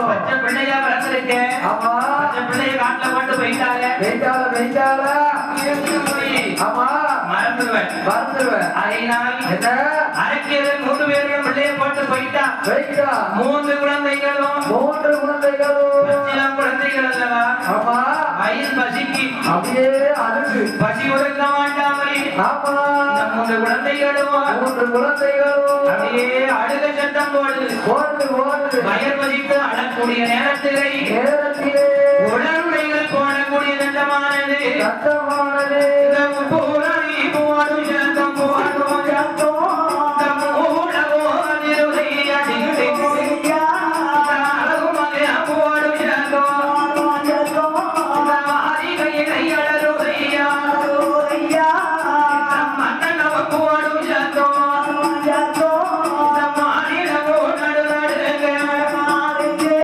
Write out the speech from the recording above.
பச்சை பிள்ளையா வளர்ந்துருக்கு. ஆமா பச்சை பிள்ளைய காட்டுல கொண்டு போயிட்டாங்க. ஆமா மறந்துடுவேன் அதனால் என்ன அரக்கியர்கள் 3 பேரும் பிள்ளைய போட்டு போயிட்டா. 3 குழந்தைகளும் குழந்தைகள் அல்லவா. ஆமா வயிறு பசிக்கு அப்படியே அழுது பசி ஒடுக்க மாட்டாமலே ஆமா 3 குழந்தைகளும் அப்படியே அழுக சத்தம் போடுது. வயிறு பசித்து அழக்கூடிய நேரத்திலே உடலுடைகள் போடக்கூடிய சத்தமானது